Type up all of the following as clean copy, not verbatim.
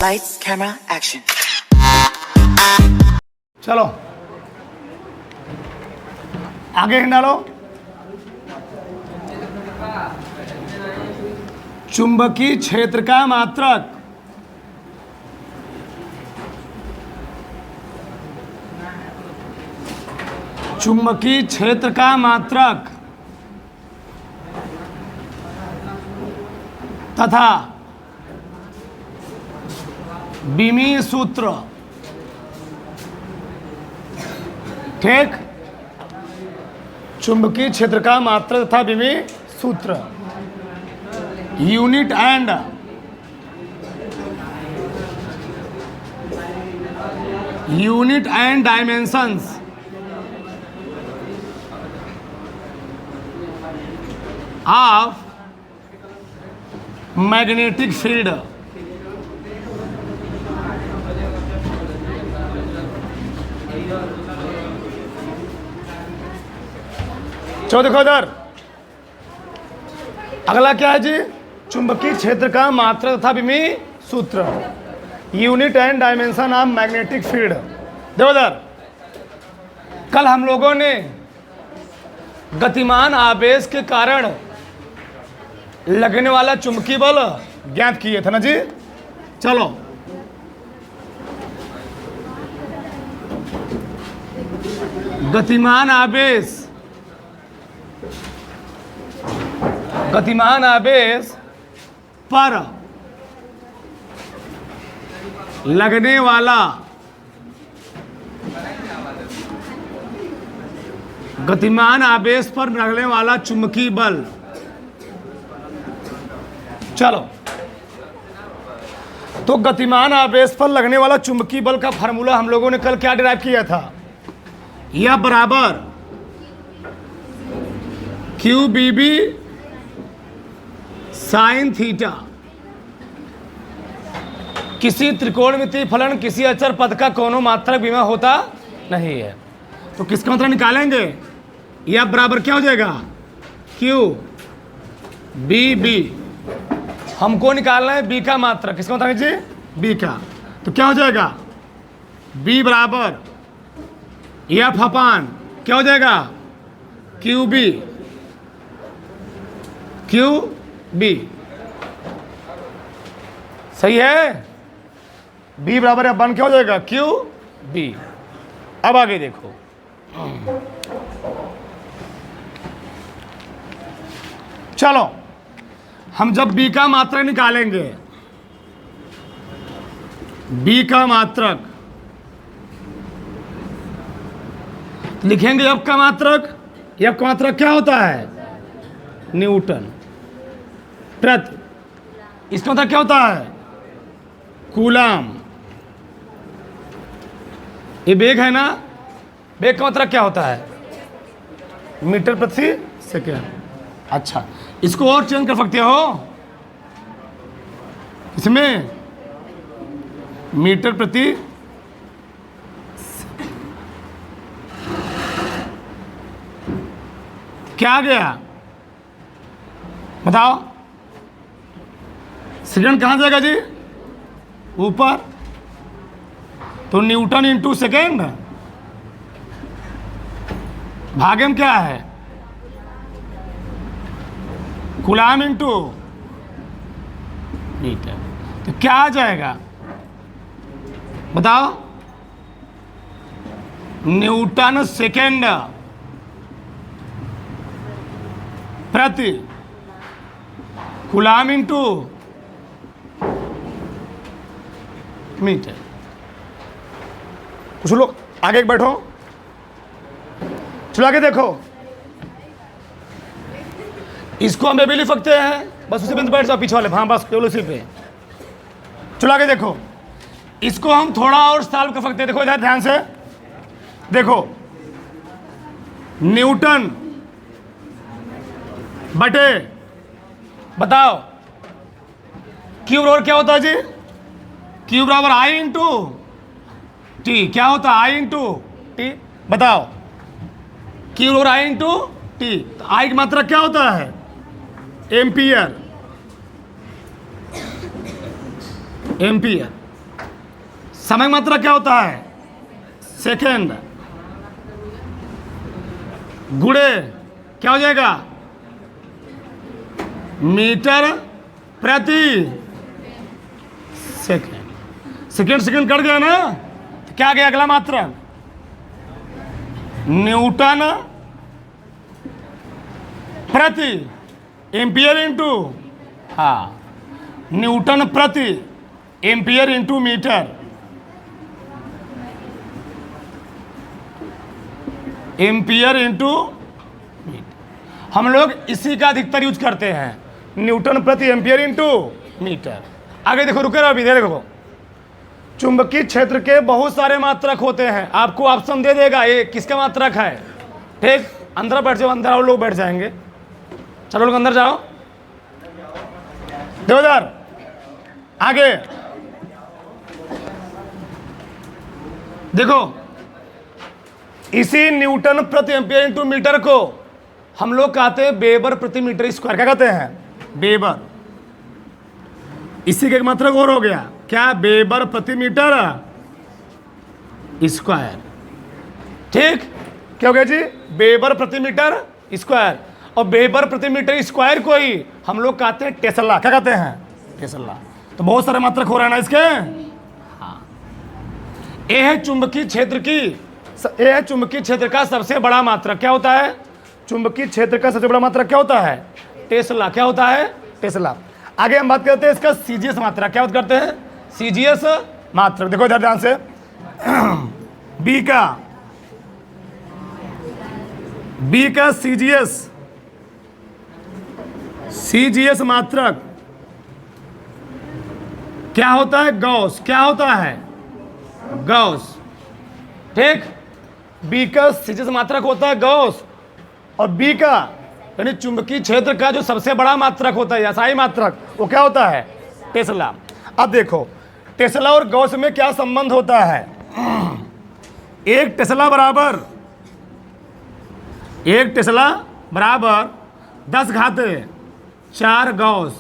Lights, camera, action. चलो आगे hind डालो। चुंबकीय क्षेत्र का मात्रक चुंबकीय क्षेत्र का मात्रक तथा बीमीय सूत्र, ठीक। चुंबकीय क्षेत्र का मात्रक तथा बीमीय सूत्र, unit and dimensions of magnetic field. चलो देखो इधर, अगला क्या है जी? चुंबकीय क्षेत्र का मात्रक तथा विमीय सूत्र, unit and dimension of magnetic field. देखो इधर, कल हम लोगों ने गतिमान आवेश के कारण लगने वाला चुंबकीय बल ज्ञात किए थे ना जी। चलो गतिमान आवेश पर लगने वाला चुंबकीय बल। चलो, तो गतिमान आवेश पर लगने वाला चुंबकीय बल का फार्मूला हम लोगों ने कल क्या डिराइव किया था? यह बराबर Q B B sine theta. किसी त्रिकोणमितीय फलन किसी अचर पद का कोनो मात्रक बीमा होता नहीं है। तो किसका मात्रक निकालेंगे? यह बराबर क्या हो जाएगा? Q B B. हमको निकालना है बी का मात्रक। किसका मात्रक जी? बी का। तो क्या हो जाएगा? बी बराबर एफ अपान क्या हो जाएगा? Q B. सही है? बी बराबर एफ अपान क्या हो जाएगा? Q B. अब आगे देखो, चलो हम जब बी का मात्रक निकालेंगे, बी का मात्रक लिखेंगे एफ का मात्रक। एफ का मात्रक क्या होता है? न्यूटन प्रति। इसका मतलब क्या होता है? कूलाम। ये वेग है ना, वेग का मात्रक क्या होता है? मीटर प्रति सेकेंड। अच्छा, इसको और चेंज कर सकते हो, इसमें मीटर प्रति क्या आ गया? बताओ, सेकंड कहाँ जाएगा जी? ऊपर। तो न्यूटन इंटू सेकेंड भागे में क्या है? Coulomb into metre. तो क्या आ जाएगा बताओ? न्यूटन सेकेंड प्रति कूलाम इंटू मीटर। कुछ लोग आगे बैठो, चलो आगे देखो। इसको हम भी लिख सकते हैं, बस उसी बिंदु बैठ जाओ पीछे वाले। हाँ बस केवल उसी पे। चलो आगे देखो, इसको हम थोड़ा और सॉल्व कर सकते हैं। देखो इधर ध्यान से देखो, न्यूटन बटे बताओ क्यू बराबर क्या होता है जी? क्यू बराबर आई इंटू टी। क्या होता है? आई इंटू टी। बताओ, क्यू बराबर आई इंटू टी। तो आई की मात्रा क्या होता है? एम्पियर। समय की मात्रा क्या होता है? सेकेंड। गुणे क्या हो जाएगा? मीटर प्रति सेकेंड। सेकेंड सेकेंड कट गया ना, तो क्या गया अगला मात्रा? न्यूटन प्रति एम्पियर इंटू, हाँ, न्यूटन प्रति ampere into metre. Ampere into metre, हम लोग इसी का अधिकतर यूज करते हैं, न्यूटन प्रति एम्पियर इंटू मीटर। आगे देखो, रुके रहो अभी, देखो चुंबकीय क्षेत्र के बहुत सारे मात्रक होते हैं, आपको ऑप्शन दे देगा ये किसका मात्रक है। ठीक, अंदर बैठ जाओ, अंदर और लोग बैठ जाएंगे, चलो लोग अंदर जाओ। देवदार आगे देखो, इसी न्यूटन प्रति एम्पियर इंटू मीटर को हम लोग कहते हैं वेबर प्रति मीटर स्क्वायर। क्या कहते हैं? वेबर। इसी के मात्रक और हो गया क्या? वेबर प्रति मीटर स्क्वायर। ठीक, क्या हो गया जी? वेबर प्रति मीटर स्क्वायर। और वेबर प्रति मीटर स्क्वायर को ही हम लोग कहते हैं टेस्ला। क्या कहते हैं? टेस्ला। तो बहुत सारे मात्रक हो रहे हैं ना इसके। हाँ, ये है चुंबकीय क्षेत्र की, ये है चुंबकीय क्षेत्र का सबसे बड़ा मात्रक। क्या होता है? चुंबकीय क्षेत्र का सबसे बड़ा मात्रक क्या होता है? टेस्ला। क्या होता है? टेस्ला। आगे हम बात करते हैं इसका सीजीएस मात्रक। क्या बात करते हैं? सीजीएस मात्रक। देखो इधर ध्यान से, बी का सीजीएस मात्रक क्या होता है? गॉस। क्या होता है? गॉस। ठीक, बी का सीजीएस मात्रक होता है गॉस, और बी का यानी चुंबकीय क्षेत्र का जो सबसे बड़ा मात्रक होता है, एसआई मात्रक, वो क्या होता है? टेस्ला। अब देखो टेस्ला और गॉस में क्या संबंध होता है? एक टेस्ला बराबर 10 घाते 4 गॉस।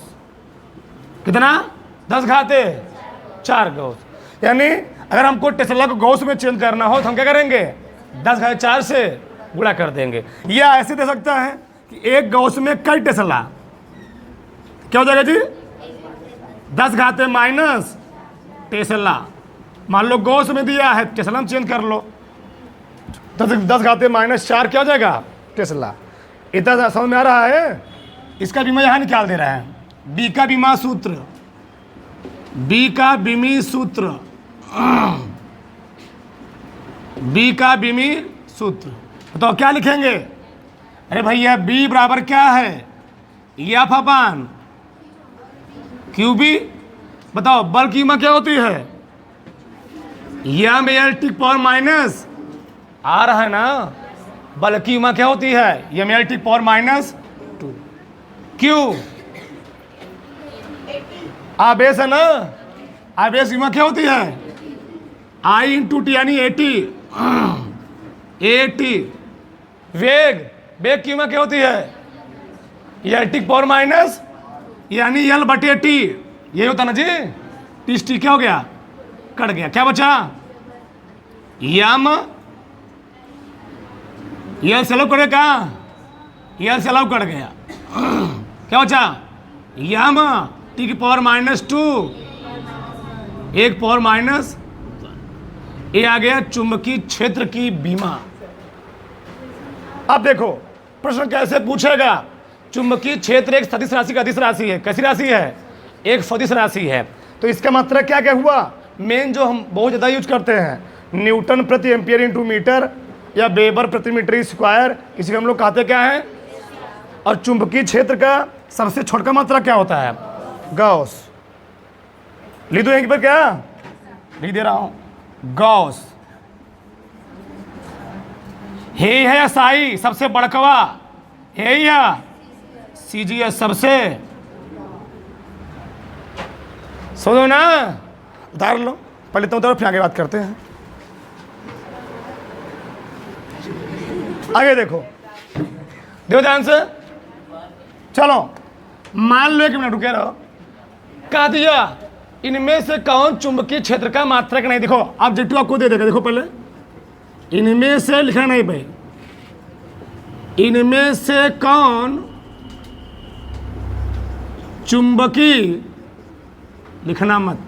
कितना? 10 घाते 4 गॉस। यानी अगर हमको टेस्ला को गॉस में चेंज करना हो तो हम क्या करेंगे? 10 घाते 4 से गुणा कर देंगे। या ऐसे दे सकता है कि एक गॉस में कई टेस्ला। क्या हो जाएगा जी? 10 घाते माइनस टेस्ला। मान लो गॉस में दिया है, टेस्ला में चेंज कर लो, तो 10 घाते माइनस 4 क्या हो जाएगा? टेस्ला। इतना समझ में आ रहा है? इसका बीमा यहाँ निकाल दे रहा है। बी का बीमा सूत्र, बी का बीमी सूत्र, बी का बीमी सूत्र। तो क्या लिखेंगे? अरे भैया बी बराबर क्या है? F upon Q B. बताओ बल की कीमत क्या होती है? M L T power minus, आ रहा है ना, बल की कीमत क्या होती है? M L T power minus 2। Q आवेश है ना, आवेश की कीमत क्या होती है? आई इंटू टी, यानी 80। वेग की कीमत क्या होती है? एल टी पावर माइनस यानी एल बटे टी। यही होता ना जी। टी क्या हो गया? कट गया। क्या बचा? यम, एल से अलग कट गया। कहाँ? एल से अलग कट गया। क्या बचा? यम टी की पावर माइनस 2, 1 पावर माइनस। ये आ गया चुंबकीय क्षेत्र की बीमा। अब देखो प्रश्न कैसे पूछेगा। चुंबकीय क्षेत्र एक सदिश राशि का अदिश राशि है। कैसी राशि है? एक सदिश राशि है। तो इसका मतलब क्या क्या हुआ? मेन जो हम बहुत ज़्यादा यूज करते हैं, न्यूटन प्रति एम्पियर इंटू मीटर या वेबर प्रति मीटर स्क्वायर, इसी को हम लोग कहते क्या है? और चुंबकीय क्षेत्र का सबसे छोटा मात्रा क्या होता है? गॉस। लिख दो यहीं पर, क्या लिख दे रहा हूँ? गॉस। हे है एसआई सबसे बड़कवा, हे या सीजीएस सबसे। सुनो ना, उतार लो पहले, तो उतारो फिर आगे बात करते हैं। आगे देखो ध्यान से। चलो मान लो, 1 मिनट रुके रहो। कह दिया इनमें से कौन चुंबकीय क्षेत्र का मात्रक नहीं? देखो ऑब्जेक्टिव आपको दे देगा, देखो पहले इनमें से लिखना नहीं भाई, इनमें से कौन चुंबकीय, लिखना मत,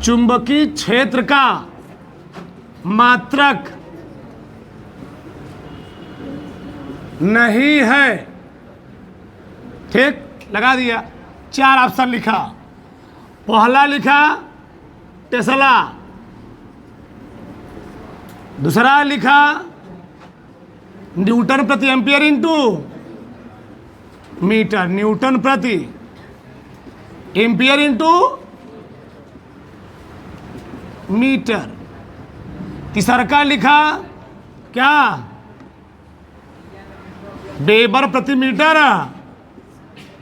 चुंबकीय क्षेत्र का मात्रक नहीं है। ठीक, लगा दिया। 4 ऑप्शन लिखा। पहला लिखा टेस्ला, दूसरा लिखा न्यूटन प्रति एम्पियर इंटू मीटर, न्यूटन प्रति एम्पियर इंटू मीटर। तीसरा का लिखा क्या, वेबर प्रति मीटर,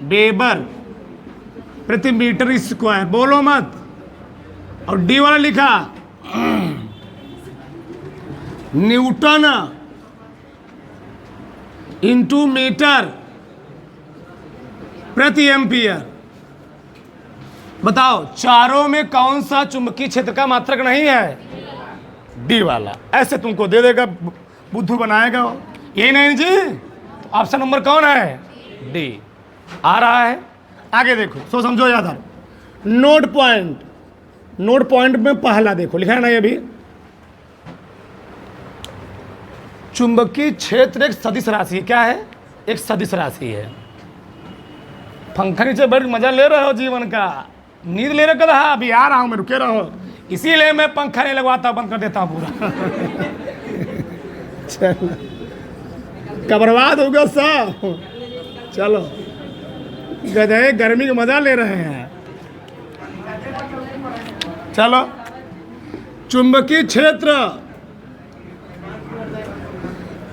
वेबर प्रति मीटर स्क्वायर, बोलो मत। और डी वाला लिखा न्यूटन इंटू मीटर प्रति एम्पियर। बताओ चारों में कौन सा चुंबकीय क्षेत्र का मात्रक नहीं है? डी वाला। ऐसे तुमको दे देगा, बुद्धू बनाएगा वो। यही नहीं जी, तो ऑप्शन नंबर कौन है? डी आ रहा है। आगे देखो, सो समझो याद आ। नोट पॉइंट, नोट पॉइंट में पहला देखो लिखा है ना, ये भी चुंबकीय क्षेत्र एक सदिश राशि है। क्या है? एक सदिश राशि है। पंखा नीचे बैठ मजा ले रहे हो जीवन का, नींद ले रहे हो, अभी आ रहा हूं मैं, रुके रहो, इसीलिए मैं पंखा नहीं लगवाता, बंद कर देता हूं पूरा। चलो का बर्बाद हो गया सब। चलो गधे गर्मी का मजा ले रहे हैं। चलो, चुंबकीय क्षेत्र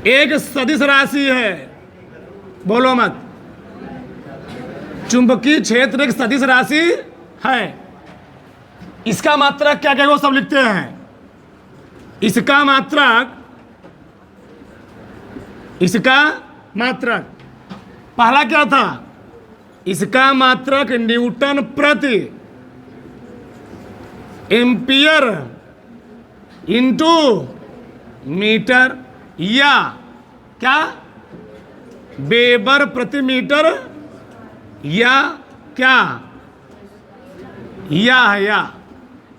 एक सदिश राशि है, बोलो मत। चुंबकीय क्षेत्र एक सदिश राशि है। इसका मात्रक क्या क्या वो सब लिखते हैं। इसका मात्रक, इसका मात्रक पहला क्या था? इसका मात्रक न्यूटन प्रति एम्पियर इंटू मीटर, या क्या वेबर प्रति मीटर, या क्या या है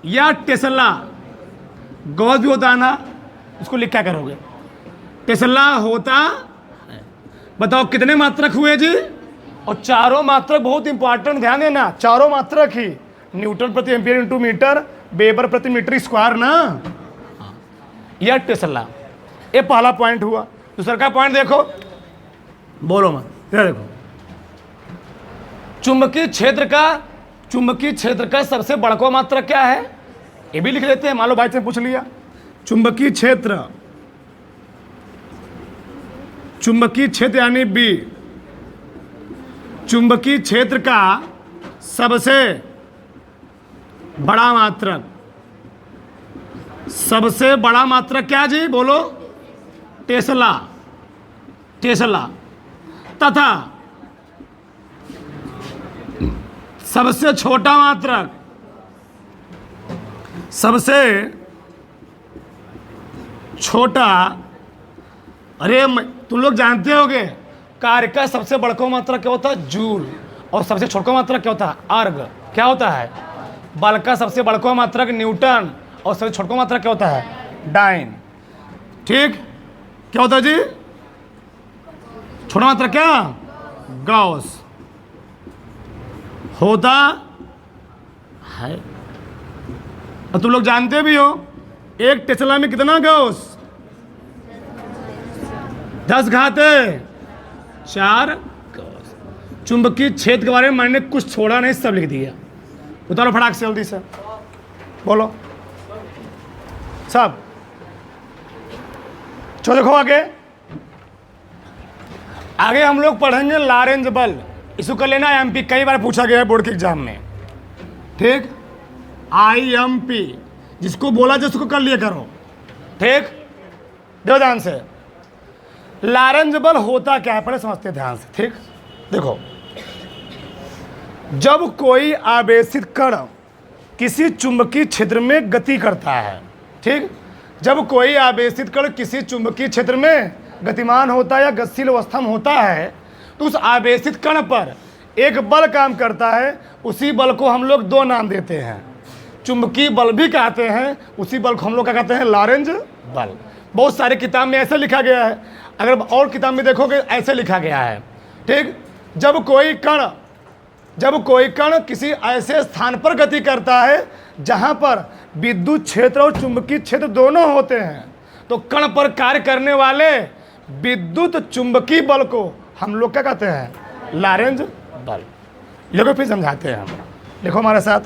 या टेस्ला। गॉस भी होता है ना, उसको लिख क्या करोगे? टेस्ला होता है। बताओ कितने मात्रक हुए जी? और चारों मात्रक बहुत इंपॉर्टेंट, ध्यान देना, चारों मात्रक ही न्यूटन प्रति एम्पियर इंटू मीटर, वेबर प्रति मीटर स्क्वायर ना, या टेस्ला। ये पहला पॉइंट हुआ। दूसरा का पॉइंट देखो, बोलो मत, देखो चुंबकीय क्षेत्र का सबसे बड़का मात्रक क्या है? ये भी लिख लेते हैं, मान लो भाई से पूछ लिया। चुंबकीय क्षेत्र यानी बी, चुंबकीय क्षेत्र का सबसे बड़ा मात्रक, सबसे बड़ा मात्रक क्या जी? बोलो टेस्ला, तथा सबसे छोटा मात्रक, सबसे छोटा, अरे तुम लोग जानते होगे कार्य का सबसे बड़का मात्रक क्या होता है? जूल। और सबसे छोटा मात्रक क्या होता है? अर्ग। क्या होता है? बल का सबसे बड़का मात्रक न्यूटन, और सबसे छोटा मात्रक क्या होता है? डाइन। ठीक, क्या होता है जी? छोटा मात्रक क्या? गॉस होता है। और तुम लोग जानते भी हो एक टेस्ला में कितना गॉस? 10 घाते 4 गॉस। चुंबकीय क्षेत्र के बारे में मैंने कुछ छोड़ा नहीं, सब लिख दिया। उतारो फटाक से जल्दी से, बोलो सब। चलो देखो आगे हम लोग पढ़ेंगे लॉरेंज बल। इसको कर लेना एमपी, कई बार पूछा गया है बोर्ड के एग्जाम में। ठीक, आईएमपी जिसको बोला जिसको कर लिया करो। ठीक, देखो ध्यान से, लॉरेंज बल होता क्या है पहले समझते ध्यान से। ठीक, देखो जब कोई आवेशित कण किसी चुंबकीय क्षेत्र में गति करता है, ठीक, जब कोई आवेशित कण किसी चुंबकीय क्षेत्र में गतिमान होता है या गतिशील अवस्था में होता है, तो उस आवेशित कण पर एक बल काम करता है। उसी बल को हम लोग दो नाम देते हैं, चुंबकीय बल भी कहते हैं, उसी बल को हम लोग क्या कहते हैं, लॉरेंज बल। बहुत सारे किताब में ऐसे लिखा गया है, अगर और किताब में देखोगे ऐसे लिखा गया है, ठीक। जब कोई कण किसी ऐसे स्थान पर गति करता है जहां पर विद्युत क्षेत्र और चुंबकीय क्षेत्र दोनों होते हैं, तो कण पर कार्य करने वाले विद्युत चुंबकीय बल को हम लोग क्या कहते हैं, लॉरेंज बल। देखो फिर समझाते हैं हम, देखो हमारे साथ।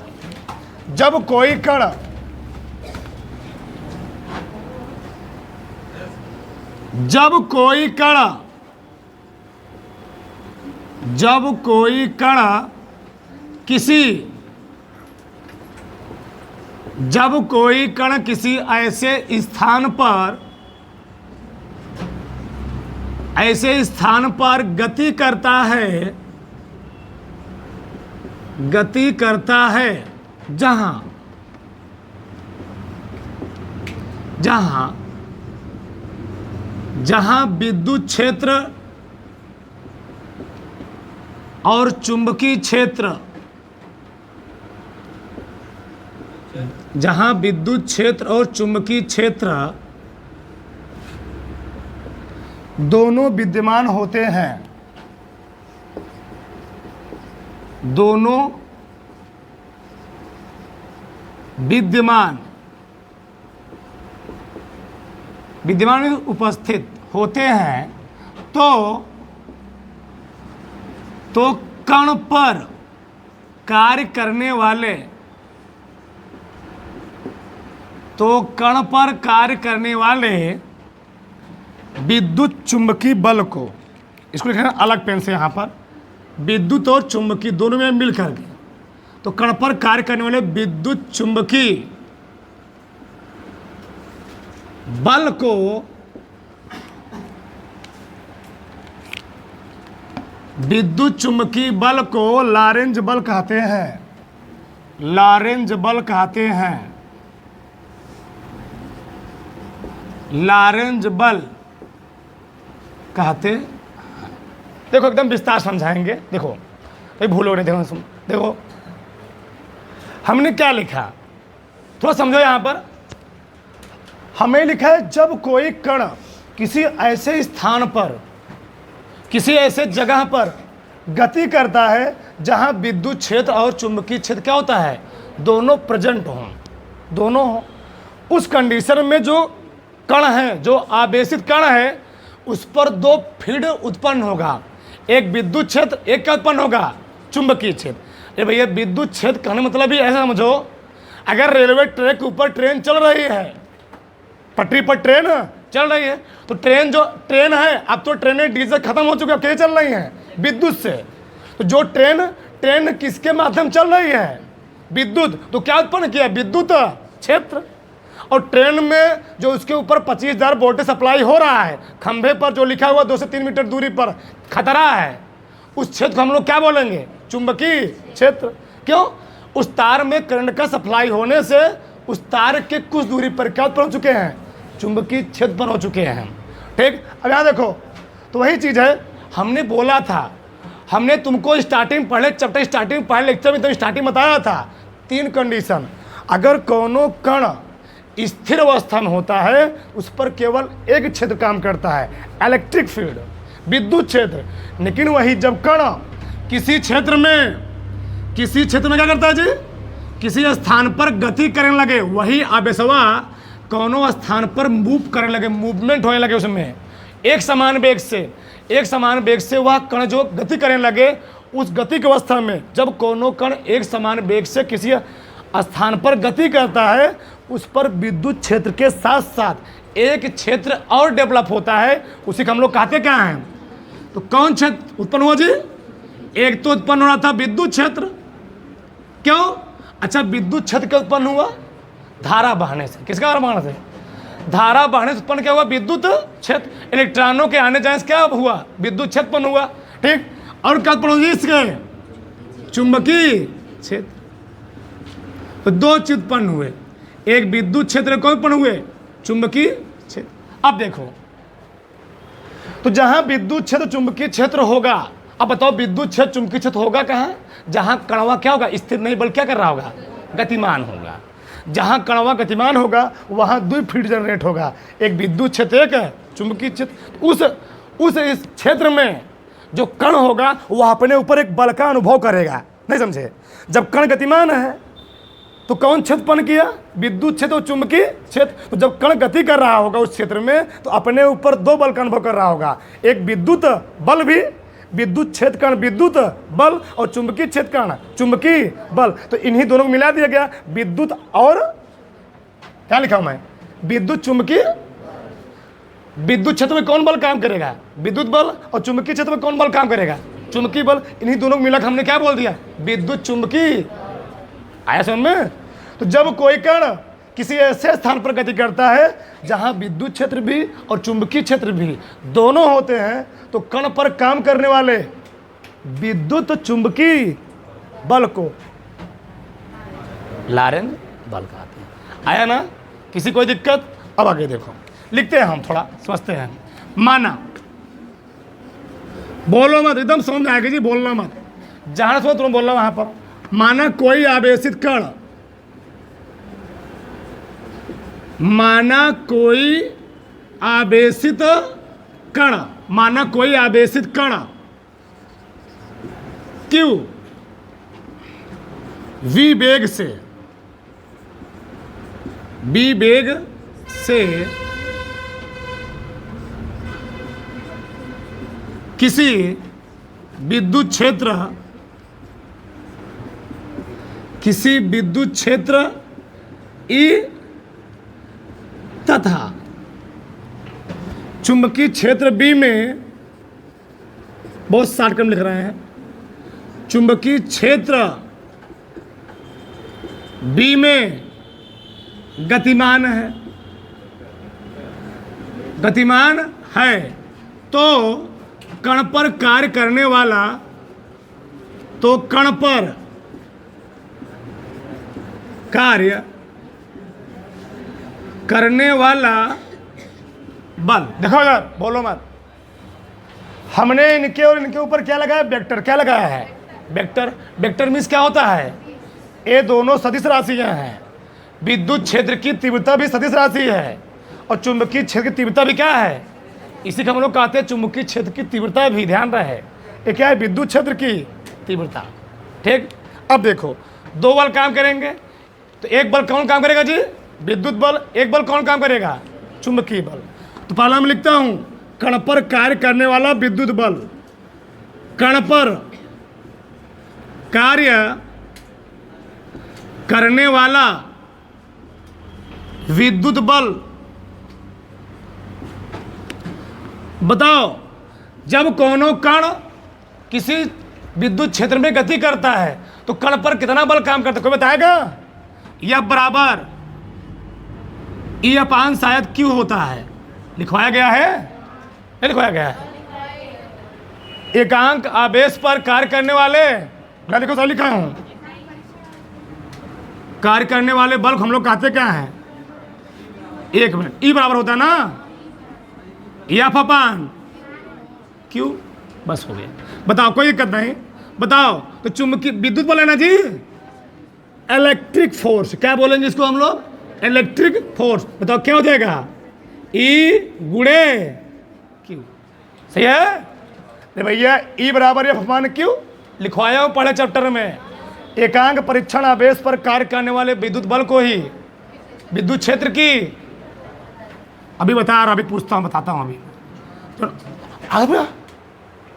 जब कोई कण किसी ऐसे स्थान पर गति करता है जहां विद्युत क्षेत्र और चुंबकीय क्षेत्र दोनों विद्यमान होते हैं, दोनों विद्यमान में उपस्थित होते हैं, तो कण पर कार्य करने वाले विद्युत चुंबकीय बल को, इसको लिखना अलग पेन से यहाँ पर, विद्युत और चुंबकीय दोनों में मिल करके, तो कण पर कार्य करने वाले विद्युत चुंबकीय बल को लॉरेंज बल कहते हैं, लॉरेंज बल कहते। देखो एकदम विस्तार समझाएंगे, देखो भाई भूलो नहीं, देखो देखो हमने क्या लिखा, थोड़ा समझो। यहाँ पर हमें लिखा है जब कोई कण किसी ऐसे स्थान पर, किसी ऐसे जगह पर गति करता है जहां विद्युत क्षेत्र और चुंबकीय क्षेत्र क्या होता है, दोनों प्रेजेंट हों, दोनों हों, उस कंडीशन में जो कण है, जो आवेशित कण है, उस पर दो फील्ड उत्पन्न होगा, एक विद्युत क्षेत्र, एक क्या उत्पन्न होगा, चुंबकीय क्षेत्र। अरे भैया विद्युत क्षेत्र कहने मतलब ही ऐसा समझो, अगर रेलवे ट्रैक के ऊपर ट्रेन चल रही है, पटरी पर ट्रेन चल रही है, तो ट्रेन है, अब तो ट्रेनें डीजल खत्म हो चुके हैं, अब क्या चल रही हैं, विद्युत से। तो जो ट्रेन किसके माध्यम चल रही है, विद्युत, तो क्या उत्पन्न किया, विद्युत क्षेत्र। और ट्रेन में जो उसके ऊपर 25,000 वोल्टेज सप्लाई हो रहा है, खंभे पर जो लिखा हुआ 2 से 3 मीटर दूरी पर खतरा है, उस क्षेत्र को हम लोग क्या बोलेंगे, चुंबकीय क्षेत्र। क्यों, उस तार में करंट का सप्लाई होने से उस तार के कुछ दूरी पर क्या उत्पन्न हो चुके हैं, चुंबकीय क्षेत्र उत्पन्न हो चुके हैं, ठीक। अब यहाँ देखो, तो वही चीज़ है, हमने बोला था, हमने तुमको चैप्टर स्टार्टिंग पहले लेक्चर में तो स्टार्टिंग बताया था, 3 कंडीशन। अगर कोनो कण स्थिर अवस्था में होता है, उस पर केवल एक क्षेत्र काम करता है, इलेक्ट्रिक फील्ड, विद्युत क्षेत्र। लेकिन वही जब कण किसी क्षेत्र में क्या करता है जी, किसी स्थान पर गति करने लगे, वही आवेशवा कोनो स्थान पर मूव करने लगे, मूवमेंट होने लगे, उसमें एक समान वेग से वह कण जो गति करने लगे, उस गति की अवस्था में जब कोनो कण एक समान वेग से किसी स्थान पर गति करता है, उस पर विद्युत क्षेत्र के साथ साथ एक क्षेत्र और डेवलप होता है, उसी को हम लोग कहते क्या हैं, तो कौन क्षेत्र उत्पन्न हुआ जी, एक तो उत्पन्न हो रहा था विद्युत क्षेत्र। क्यों, अच्छा विद्युत क्षेत्र क्या उत्पन्न हुआ, धारा बहने से। किसका धारा बहने से, धारा बहने से उत्पन्न क्या हुआ, विद्युत क्षेत्र। इलेक्ट्रॉनों के आने जाने से क्या हुआ, विद्युत क्षेत्र उत्पन्न हुआ, ठीक। और क्या उत्पन्न हुआ इसके, चुंबकीय क्षेत्र। तो दो चीज उत्पन्न हुए, एक विद्युत क्षेत्र कौन उत्पन्न हुए, चुंबकीय क्षेत्र। अब देखो, तो जहां विद्युत क्षेत्र चुंबकीय क्षेत्र होगा, अब बताओ विद्युत क्षेत्र चुंबकीय क्षेत्र होगा कहाँ, जहां कणवा क्या होगा, स्थिर नहीं बल्कि क्या कर रहा होगा, गतिमान होगा। जहां कणवा गतिमान होगा वहां द्विफील्ड जनरेट होगा, एक विद्युत क्षेत्र एक है चुंबकीय क्षेत्र। उस इस क्षेत्र में जो कण होगा वह अपने ऊपर एक बल का अनुभव करेगा, नहीं समझे। जब कण गतिमान है तो कौन क्षेत्र उत्पन्न किया, विद्युत क्षेत्र और चुंबकीय क्षेत्र। तो जब कण गति कर रहा होगा उस क्षेत्र में तो अपने ऊपर दो बल का अनुभव कर रहा होगा, एक विद्युत बल भी, विद्युत क्षेत्र कण विद्युत बल, और चुंबकीय क्षेत्र कण चुंबकीय बल। तो इन्हीं दोनों को मिला दिया गया, विद्युत और क्या लिखा हूं मैं, विद्युत चुंबकीय। विद्युत क्षेत्र में कौन बल काम करेगा, विद्युत बल, और चुंबकीय क्षेत्र में कौन बल काम करेगा, चुंबकीय बल। इन्हीं दोनों को मिलाकर हमने क्या बोल दिया, विद्युत चुंबकीय। आया समझ में। तो जब कोई कण किसी ऐसे स्थान पर गति करता है जहां विद्युत क्षेत्र भी और चुंबकीय क्षेत्र भी दोनों होते हैं, तो कण पर काम करने वाले विद्युत चुंबकीय बल को लॉरेंज बल कहते हैं। आया ना, किसी कोई दिक्कत। अब आगे देखो, लिखते हैं हम, थोड़ा समझते हैं। माना, बोलो मत, एकदम समझ आएगी जी, बोलना मत, जहां से तुम बोलना वहां पर। माना कोई आवेशित कण, माना कोई आवेशित कण, माना कोई आवेशित कण Q v वेग से किसी विद्युत क्षेत्र E तथा चुंबकीय क्षेत्र B में, बहुत शॉर्ट लिख रहे हैं, चुंबकीय क्षेत्र B में गतिमान है, तो कण पर कार्य करने वाला, तो कण पर कार्य करने वाला बल। देखो यार, बोलो मत, हमने इनके और इनके ऊपर क्या लगाया, वेक्टर। क्या लगाया है, वेक्टर। वेक्टर मीन्स क्या होता है, ये दोनों सदिश राशियां हैं। विद्युत क्षेत्र की तीव्रता भी सदिश राशि है और चुंबकीय क्षेत्र की तीव्रता भी क्या है, इसी को हम लोग कहते हैं चुंबकीय क्षेत्र की तीव्रता भी। ध्यान रहे, ये क्या है, विद्युत क्षेत्र की तीव्रता। ठीक। अब देखो, दो बल काम करेंगे, तो एक बल कौन काम करेगा जी, विद्युत बल। एक बल कौन काम करेगा, चुंबकीय बल। तो पहला मैं लिखता हूं, कण पर कार्य करने वाला विद्युत बल, कण पर कार्य करने वाला विद्युत बल। बताओ, जब कोनो कण किसी विद्युत क्षेत्र में गति करता है तो कण पर कितना बल काम करता है, कोई बताएगा। यह बराबर E अपान शायद Q होता है, लिखवाया गया है, नहीं लिखवाया गया है। एकांक आवेश पर कार्य करने वाले, मैं देखो सब लिखा हूं, कार्य करने वाले बल हम लोग कहते क्या है, एक मिनट, E बराबर होता है ना F अपान Q, बस हो गया। बताओ, कोई दिक्कत नहीं। बताओ, तो चुंबकीय विद्युत बल है ना जी, इलेक्ट्रिक फोर्स, क्या बोलेंगे इसको हम लोग, इलेक्ट्रिक फोर्स। बताओ क्या हो जाएगा, E गुणे Q। सही है। अरे भैया, E बराबर F अपान Q लिखवाया हूं पहले चैप्टर में। एकांक परीक्षण आवेश पर कार्य करने वाले विद्युत बल को ही विद्युत क्षेत्र की, अभी बता रहा, अभी पूछता हूं, बताता हूं अभी।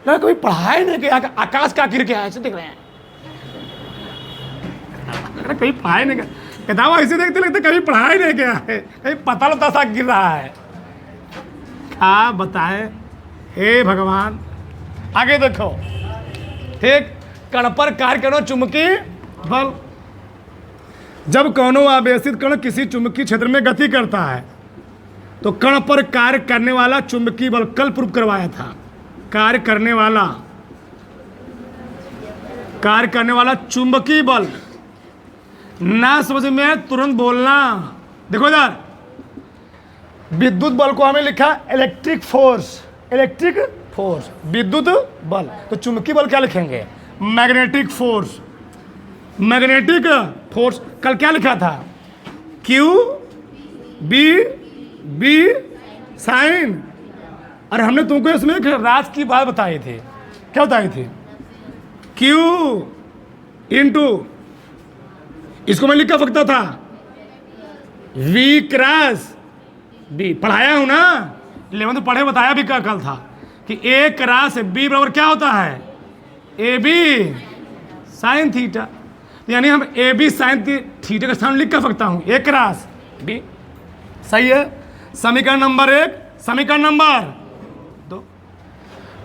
तो कभी पढ़ाई नहीं किया, आकाश का गिर गया ऐसे देख रहे हैं, कभी पढ़ाई नहीं किया, किताब ऐसे देखते लगते कभी पढ़ाई नहीं किया है, कहीं पता लगता सा गिर रहा है। क्या बताए, हे भगवान। आगे देखो, ठीक, कण पर कार्य करो चुंबकीय बल। जब कोनो आवेशित कण किसी चुंबकीय क्षेत्र में गति करता है तो कण पर कार्य करने वाला चुंबकीय बल, कल प्रूफ करवाया था, कार्य करने वाला कार्य करने वाला चुंबकीय बल। ना समझ में तुरंत बोलना। देखो इधर, विद्युत बल को हमें लिखा इलेक्ट्रिक फोर्स, इलेक्ट्रिक फोर्स, विद्युत बल। तो चुंबकीय बल क्या लिखेंगे? Magnetic force, magnetic force. कल क्या लिखा था? Q B B sine. और हमने तुमको इसमें एक राज की बात बताई थी। क्या बताई थी? क्यू इंटू, इसको मैं लिख कर सकता था वी क्रॉस बी। पढ़ाया हूं ना, 11 पढ़े, बताया भी कल था कि ए क्रॉस बी बराबर क्या होता है? A B sine theta. यानी हम ए बी साइन थीटा का स्थान लिख कर सकता हूं, ए क्रॉस बी। सही है। समीकरण नंबर 1, समीकरण नंबर 2।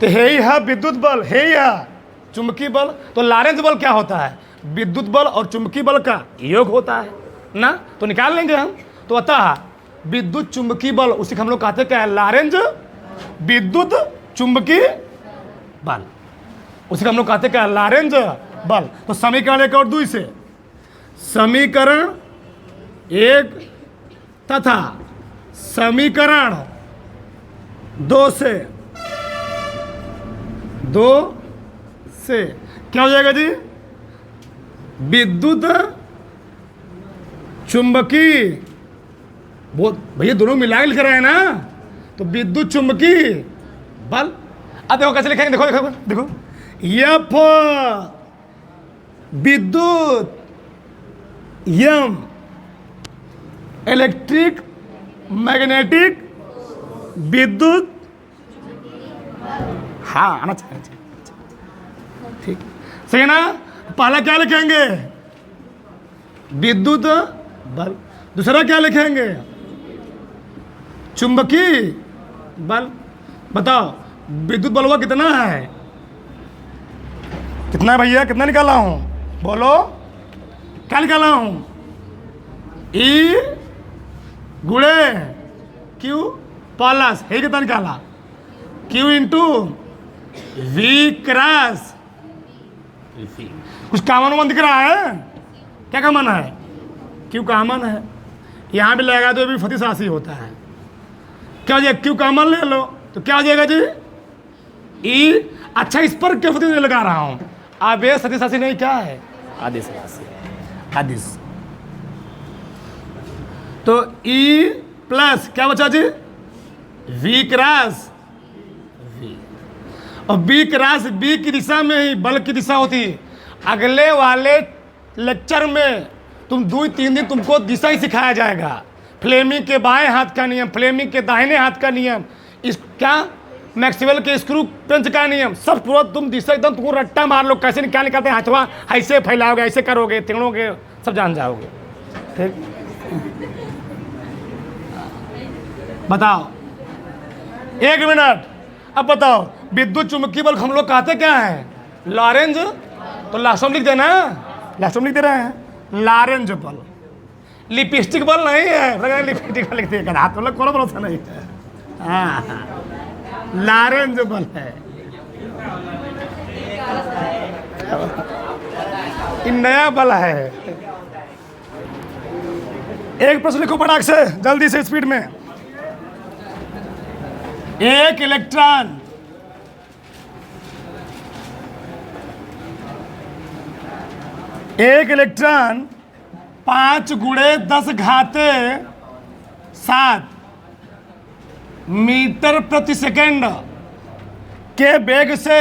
तो है विद्युत बल, है चुंबकीय बल। तो लॉरेंज बल क्या होता है? विद्युत बल और चुंबकीय बल का योग होता है ना, तो निकाल लेंगे हम। तो अतः विद्युत चुंबकीय बल, उसी को हम लोग कहते हैं क्या है? लॉरेंज विद्युत चुंबकीय बल, उसी को हम लोग कहते हैं क्या? लॉरेंज बल। तो समीकरण 1 और 2 से, समीकरण 1 तथा समीकरण 2 से क्या हो जाएगा जी? विद्युत चुंबकीय, वो भैया दोनों मिला के लिख रहे हैं ना, तो विद्युत चुंबकीय बल। अब देखो कैसे लिखेंगे, देखो देखो देखो, एफ विद्युत, एम इलेक्ट्रिक मैग्नेटिक विद्युत। हाँ आना चाहिए, ठीक सही है ना। पहला क्या लिखेंगे? विद्युत बल। दूसरा क्या लिखेंगे? चुंबकीय बल। बताओ विद्युत बल हुआ कितना है? कितना है भैया? कितना निकाला हूं? बोलो क्या निकाला हूं? ई गुणे क्यू प्लस, है कितना निकाला? Q into V cross. कुछ कॉमन दिख रहा है? क्या कॉमन है? क्यू कॉमन है। यहां भी लगा तो भी फतिशासी होता है। क्या हो जाएगा? क्यू कॉमन ले लो तो क्या हो जाएगा जी? ई। अच्छा इस पर क्यों फतिश लगा रहा हूं? आवेश सदिशासी नहीं, क्या है? आदिश राशि, आदिश। तो ई प्लस क्या बचा जी? V cross V. और बी क्रॉस बी की दिशा में ही बल की दिशा होती है। अगले वाले लेक्चर में तुम 2-3 दिन तुमको दिशा ही सिखाया जाएगा। फ्लेमिंग के बाएं हाथ का नियम, फ्लेमिंग के दाहिने हाथ का नियम, इस क्या मैक्सवेल के स्क्रू पेंच का नियम, सब पूरा तुम दिशा एकदम तुमको रट्टा मार लो, कैसे क्या निकालते हैं हाथवा, ऐसे फैलाओगे, ऐसे करोगे, तिगड़ोगे, सब जान जाओगे। ठीक, बताओ 1 मिनट। अब बताओ विद्युत चुंबकीय बल हम लोग कहते क्या है? लॉरेंज। तो लास्ट में लिख देना, लास्ट में लिख दे रहे हैं लॉरेंज बल। लिपस्टिक बल नहीं है, लिपस्टिक बल लिख देगा, हाथ वाला कोई भरोसा नहीं है। हाँ लॉरेंज बल है, ये नया बल है। एक प्रश्न लिखो फटाक से, जल्दी से, स्पीड में। एक इलेक्ट्रॉन एक इलेक्ट्रॉन 5 × 10⁷ मीटर प्रति सेकंड के वेग से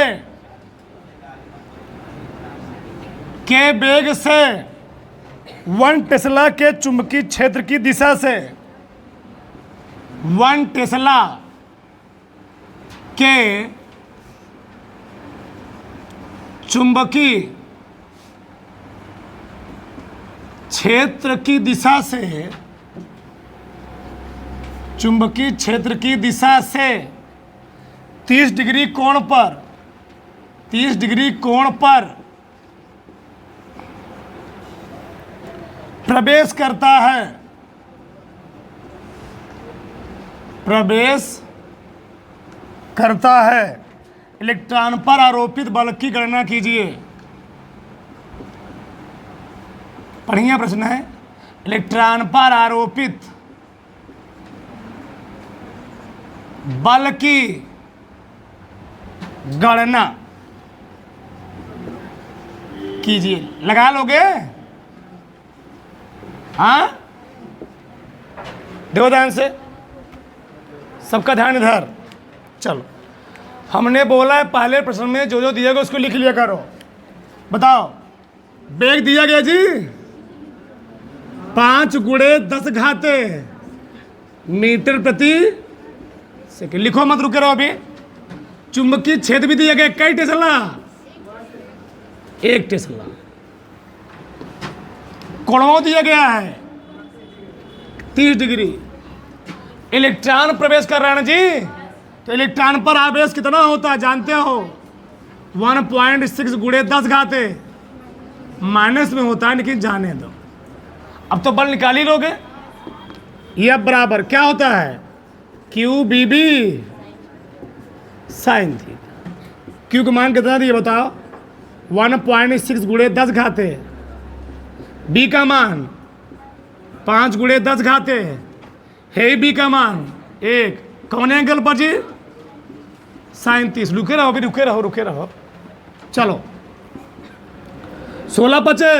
1 टेस्ला के चुंबकीय क्षेत्र की दिशा से 1 टेस्ला के चुंबकीय क्षेत्र की दिशा से, चुंबकीय क्षेत्र की दिशा से 30 डिग्री कोण पर, 30 डिग्री कोण पर प्रवेश करता है, प्रवेश करता है। इलेक्ट्रॉन पर आरोपित बल की गणना कीजिए। बढ़िया प्रश्न है। इलेक्ट्रॉन पर आरोपित बल की गणना कीजिए। लगा लोगे? हाँ, देखो ध्यान से, सबका ध्यान इधर। चलो, हमने बोला है पहले प्रश्न में जो जो दिया गया उसको लिख लिया करो। बताओ, वेग दिया गया जी 5 × 10 मीटर प्रति सेकंड। लिखो मत, रुके रहो अभी। चुंबकीय क्षेत्र भी दिया गया कई टेस्ला? 1 टेस्ला। कोणों दिया गया है 30 डिग्री। इलेक्ट्रॉन प्रवेश कर रहा है ना जी, तो इलेक्ट्रॉन पर आवेश कितना होता है जानते हो? 1.6 × 10 माइनस में होता है, लेकिन जाने दो। अब तो बल निकाल ही लोगे। यह बराबर क्या होता है? QBB sine theta. क्यू का मान कितना दिया बताओ? 1.6 × 10। बी का मान 5 × 10 है। बी का मान 1। कौन एंगल पर जी? साइन 30। रुके रहो, रुके रहो। चलो, 16 बचे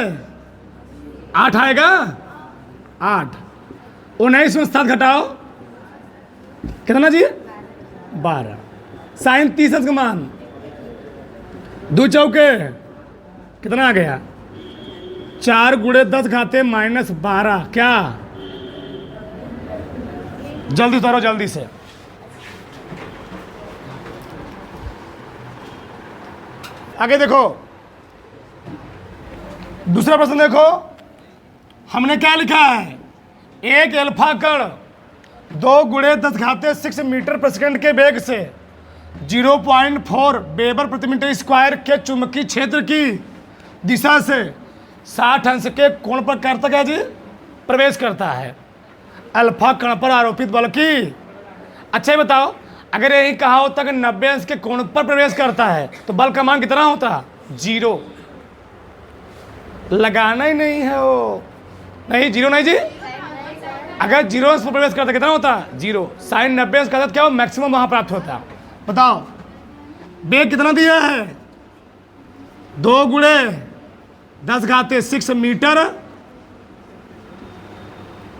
8 आएगा। 8 19 में 7 घटाओ, कितना जी? 12। साइन 30 का मान 2 चौके कितना आ गया? 4 × 10 - 12। क्या? जल्दी उतारो, जल्दी से। आगे देखो, दूसरा प्रश्न देखो। हमने क्या लिखा है? एक अल्फा कण 2 × 10 मीटर प्रति सेकंड के वेग से 0.4 वेबर प्रति मीटर स्क्वायर के चुंबकीय क्षेत्र की दिशा से 60 अंश के कोण पर करता क्या जी? प्रवेश करता है। अल्फा कण पर आरोपित बल की। अच्छा बताओ, अगर यही कहा होता कि 90 अंश के कोण पर प्रवेश करता है तो बल का मान कितना होता? 0। लगाना ही नहीं है वो। नहीं, 0 नहीं जी। अगर 0 अंश पर प्रवेश करता कितना होता? 0। साइन 90 अंश का क्या हो? मैक्सिमम वहां प्राप्त होता। बताओ, वेग कितना दिया है? 2 × 10 मीटर।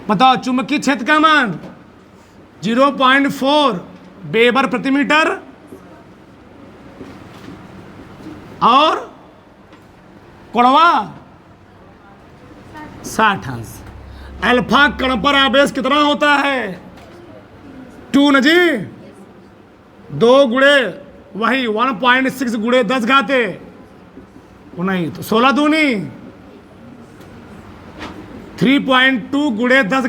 बताओ, चुंबकीय क्षेत्र का मान 0.4 वेबर प्रति मीटर और कोणवा 60 अंश। अल्फा कण पर आवेश कितना होता है? 2 न जी। 2 × वही 1.6 × 10 नहीं तो 16 दूनी 3.2 × 10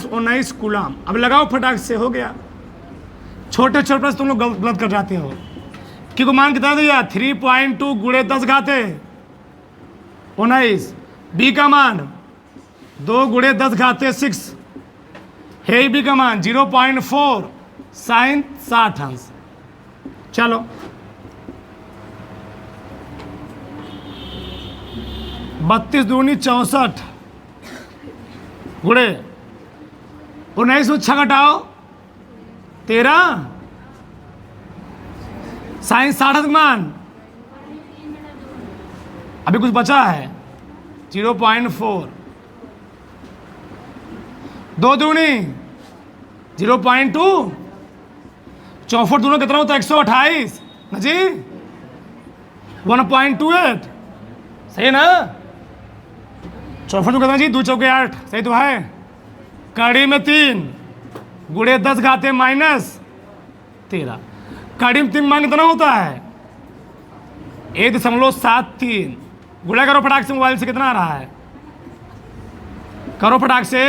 - 19 कूलम। अब लगाओ फटाक से, हो गया। छोटे छोटे प्रश्न तुम लोग गलत कर जाते हो। क्योंकि मान कितना दिया? 3.2 × 10 19। बी का मान 2 × 10 6 है। बी का मान 0.4 साइन 60 अंश। चलो, 32 दूनी 64 गुड़े 19 में 6 घटाओ 13 साइन 60 मान। अभी कुछ बचा है 0.4। 2 दूनी 0.2। 64 दोनों कितना होता है? 128 ना जी। 1.28 सही है ना? 64 कितना जी? 2 चौके 8 सही तो है। कड़ी में 3 × 10 - 13। कड़ी में 3 मान कितना होता है? 1.73। गुणा करो फटाक से, मोबाइल से कितना आ रहा है? करो फटाक से।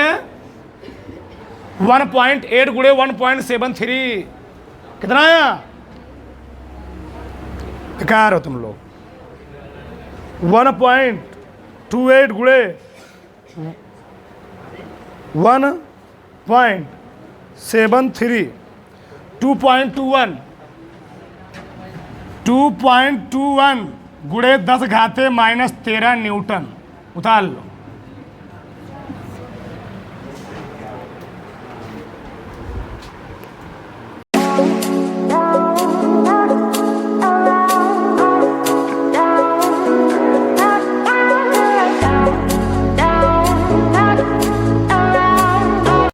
1.8 × 1.73 कितना आया? क्या रहे हो तुम लोग? 1.28 × 1.73 2.21 × 10 - 13 न्यूटन। उतार लो।